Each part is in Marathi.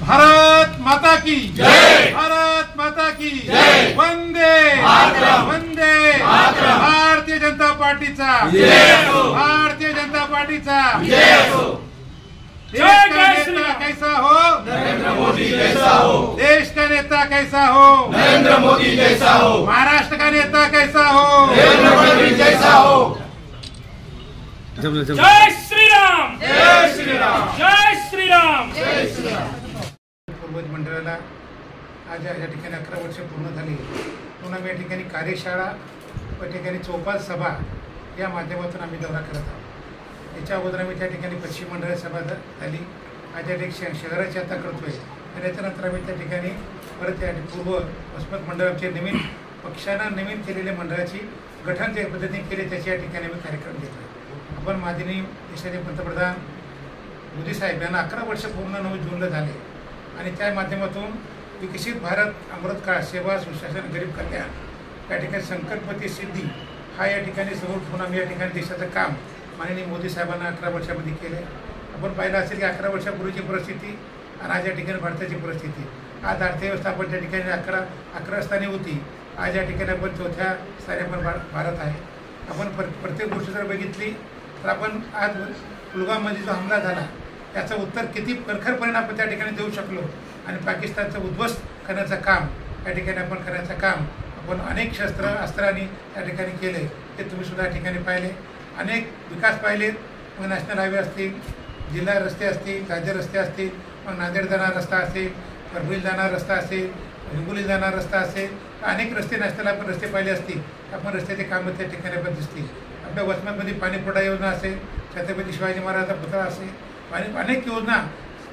भारत माता की जय, भारत माता की जय, वंदे वंदे भारतीय जनता पार्टीचा भारतीय जनता पार्टीचा देश का नेता कैसा हो नरेंद्र मोदी जैसा हो, देश का नेता कैसा हो नरेंद्र मोदी जैसा हो, महाराष्ट्र का नेता कैसा हो नरेंद्र फडणवीस जैसा हो। जय श्री राम, जय श्री राम, जय श्री राम, जय श्री राम। पूर्वज मंडळाला आज या ठिकाणी 11 वर्ष पूर्ण झाली। पुन्हा या ठिकाणी कार्यशाळा व ठिकाणी चौपाल सभा या माध्यमातून आम्ही दौरा करत आहोत। याच्या अगोदर आम्ही त्या ठिकाणी पश्चिम मंडळ सभा झाली, आज या ठिकाणी शहराची आता करतोय आणि त्याच्यानंतर आम्ही त्या ठिकाणी परत या पूर्व वसमत मंडळाचे नवीन पक्षानं नवीन केलेल्या मंडळाची गठन ज्या पद्धतीने केले त्याची या ठिकाणी आम्ही कार्यक्रम घेतोय। आपण माननीय देशाचे पंतप्रधान मोदी साहेब यांना 11 वर्ष पूर्ण 9 जूनला झाले आणि त्या माध्यमातून विकसित भारत अमृतकाळ सेवा सुशासन गरीब कल्याण या ठिकाणी संकल्पती सिद्धी हा या ठिकाणी समोर ठेवून आम्ही या ठिकाणी देशाचं काम माननीय मोदी साहेबांना 11 वर्षामध्ये केलं आहे। आपण पाहिलं असेल की 11 वर्षापूर्वीची परिस्थिती आणि आज या ठिकाणी भारताची परिस्थिती, आज अर्थव्यवस्था आपण त्या ठिकाणी 11 स्थानी होती, आज या ठिकाणी आपण 4थ्या स्थानी आपण भारत आहे। आपण प्रत्येक गोष्ट जर बघितली तर आपण आज पुलवामामध्ये जो हमला झाला त्याचं उत्तर किती प्रखरपणे आपण त्या ठिकाणी देऊ शकलो आणि पाकिस्तानचं उद्ध्वस्त करण्याचं काम या ठिकाणी आपण करण्याचं काम आपण अनेक अस्त्रांनी त्या ठिकाणी केले ते तुम्ही सुद्धा या ठिकाणी पाहिले। अनेक विकास पाहिलेत, मग नॅशनल हायवे असतील, जिल्हा रस्ते असतील, राज्य रस्ते असतील, मग नांदेड जाणारा रस्ता असेल, परभणी जाणारा रस्ता असेल, हिंगोली जाणारा रस्ता असेल, अनेक रस्ते नॅशनल आपण रस्ते पाहिले असतील, आपण रस्त्याचे कामं त्या ठिकाणी आपण दिसतील। आपल्या वसमतमध्ये पाणीपुरवठा योजना असेल, छत्रपती शिवाजी महाराजांचा पुतळा असेल, अनेक योजना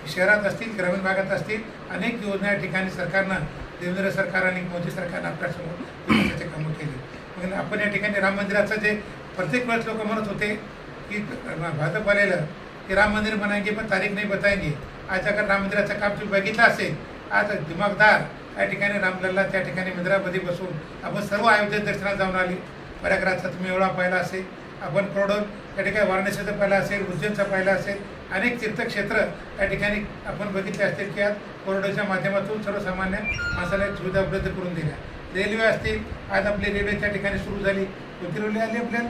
शहरात असतील, ग्रामीण भागात असतील, अनेक योजना या ठिकाणी सरकारनं देवेंद्र सरकार आणि मोदी सरकारनं आपल्यासमोर विकासाचे कामं केली। मग आपण या ठिकाणी राम मंदिराचं जे प्रत्येक वेळेस लोक म्हणत होते की भाजप आलेलं की राम मंदिर बनाएंगे पण तारीख नाही बताएंगे। आज अगर राम मंदिराचं काम तुम्ही बघितलं असेल, आज दिमागदार या ठिकाणी रामलल्ला त्या ठिकाणी मंदिरामध्ये बसून आपण सर्व अयोध्ये दर्शनात जाऊन आली। प्रयागराजचा तुम्ही एवढा पाहिला असेल, आपण प्रोडोन त्या ठिकाणी वाराणसीचं पाहिलं असेल, उज्जैनचं पाहिलं असेल, अनेक तीर्थक्षेत्र त्या ठिकाणी आपण बघितले असतील की आज कोरोनाच्या माध्यमातून सर्वसामान्य माणसाला सुविधा उपलब्ध करून दिल्या। रेल्वे असतील, आज आपली रेल्वे त्या ठिकाणी सुरू झाली, कोणती रेल्वे आली आपल्याला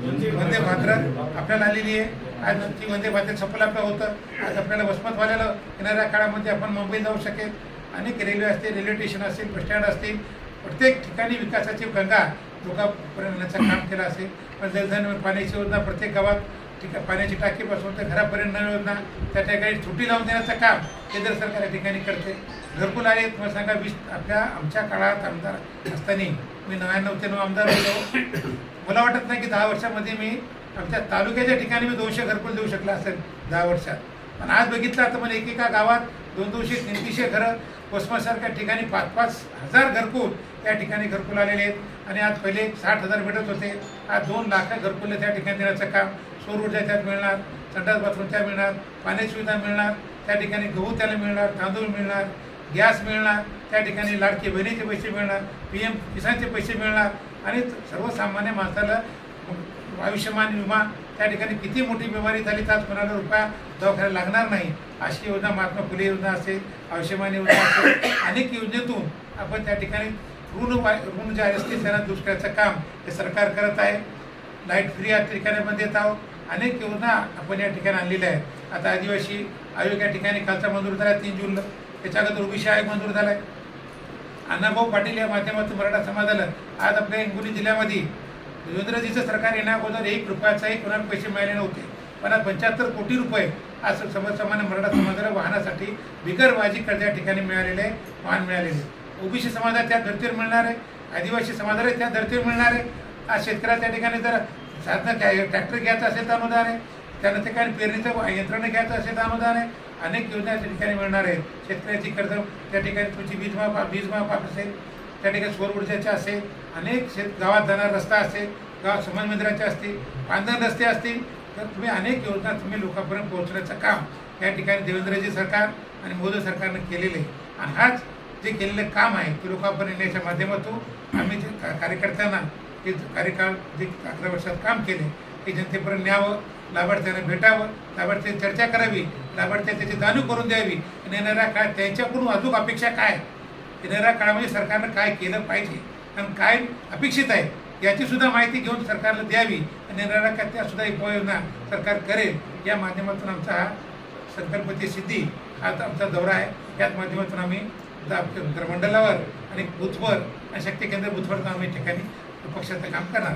वंदे भारत आपल्याला आलेली आहे। आज ती वंदे भारत सफल आपलं होतं, आज आपल्याला वसमतवाल्याला येणाऱ्या काळामध्ये आपण मुंबईला जाऊ शकेल। अनेक रेल्वे असतील, रेल्वे स्टेशन असतील, बस स्टँड असतील, प्रत्येक ठिकाणी विकासाची गंगा लोकांपर्यंत काम केलं असेल। पण जलधन पाण्याची योजना प्रत्येक गावात पाण्याची टाकीपासून तर घरापर्यंत नळ योजना त्या ठिकाणी सुटी लावून देण्याचं काम केंद्र सरकार या ठिकाणी करते। घरकुल आले तुम्हाला सांगा, आमच्या काळात आमदार असताना मी 99 ते 9 आमदार होतो, मला वाटत नाही की 10 वर्षामध्ये मी आमच्या तालुक्याच्या ठिकाणी मी 200 घरकुल देऊ शकला असेल 10 वर्षात। पण आज बघितलं तर मला एकेका गावात 200-300 घरं वसमतसारख्या ठिकाणी 5-5 हजार घरकुल त्या ठिकाणी घरकुल आलेले आहेत आणि आज पहिले 60,000 भेटत होते, आज 2 लाख घरकुल त्या ठिकाणी देण्याचं काम। सौर ऊर्जा त्यात मिळणार, संडास बाथरूम त्या मिळणार, पाण्याची सुविधा मिळणार, त्या ठिकाणी गहू त्याला मिळणार, तांदूळ मिळणार, गॅस मिळणार, त्या ठिकाणी लाडकी बहिणीचे पैसे मिळणार, PM किसानचे पैसे मिळणार आणि सर्वसामान्य माणसाला आयुष्यमान विमा त्या ठिकाणी किती मोठी बिमारी झाली तर कोणाला रुपया दवाखान्याला लागणार नाही अशी योजना, महात्मा फुले योजना असेल, आयुष्यमान योजना असेल, अनेक योजनेतून आपण त्या ठिकाणी ऋण जे असतील त्यांना दूर करायचं काम हे सरकार करत आहे। लाईट फ्री या ठिकाणी आपण देत आहोत, अनेक योजना आपण या ठिकाणी आणलेल्या आहेत। आता आदिवासी आयोग या ठिकाणी खालचा मंजूर झाला 3 जूनला, त्याच्या अगोदर ओबीसी आयोग मंजूर झालाय। अण्णाभाऊ पाटील या माध्यमातून मराठा समाजाला आज आपल्या हिंगोली जिल्ह्यामध्ये देवेंद्रजीचं सरकार येण्या अगोदर 1 रुपयाचाही कोणाला पैसे मिळाले नव्हते, पण आज 75 कोटी रुपये आज सर्वसामान्य मराठा समाजाला वाहनासाठी बिगर वाजी कर्ज या ठिकाणी मिळालेले वाहन मिळालेले। ओबीसी समाजाला त्या धर्तीवर मिळणार आहे, आदिवासी समाजाला त्या धर्तीवर मिळणार आहे। आज शेतकऱ्याला त्या ठिकाणी जर साधनं ट्रॅक्टर घ्यायचं असेल तर अनुदान आहे, त्यांना त्या ठिकाणी पेरणीचं यंत्रणा घ्यायचं असेल तर अनुदान आहे, अनेक योजना त्या ठिकाणी मिळणार आहेत। शेतकऱ्याची कर्ज त्या ठिकाणी तुमची वीज माफ असेल, त्या ठिकाणी सौर ऊर्जेचे असेल, अनेक गावात जाणारा रस्ता असेल, गाव समाज मंदिराचे असतील, पांढर रस्ते असतील, तर तुम्ही अनेक योजना तुम्ही लोकांपर्यंत पोहोचण्याचं काम या ठिकाणी देवेंद्रजी सरकार आणि मोदी सरकारनं केलेलं आहे। आणि हाच जे केलेलं काम आहे ते लोकांपर्यंत येण्याच्या माध्यमातून आम्ही जे कार्यकर्त्यांना ते कार्यकाळ जे 11 वर्षात काम केले ते जनतेपर्यंत न्यावं लाभार्थ्यांना भेटावं, लाभार्थ्यांची चर्चा करावी, लाभार्थ्यांना त्याची जाणीव करून द्यावी आणि येणाऱ्या काळात त्यांच्याकडून अजून अपेक्षा काय, येणाऱ्या काळामध्ये सरकारनं काय केलं पाहिजे आणि काय अपेक्षित आहे याची सुद्धा माहिती घेऊन सरकारला द्यावी आणि येणाऱ्या काळात त्या सुद्धा उपाययोजना सरकार करेल या माध्यमातून आमचा हा संकल्पती सिद्धी हा आमचा दौरा आहे. याच माध्यमातून आम्ही मंडळावर आणि बूथवर आणि शक्ती केंद्र बूथवर आम्ही ठिकाणी पक्षाचं काम करणार.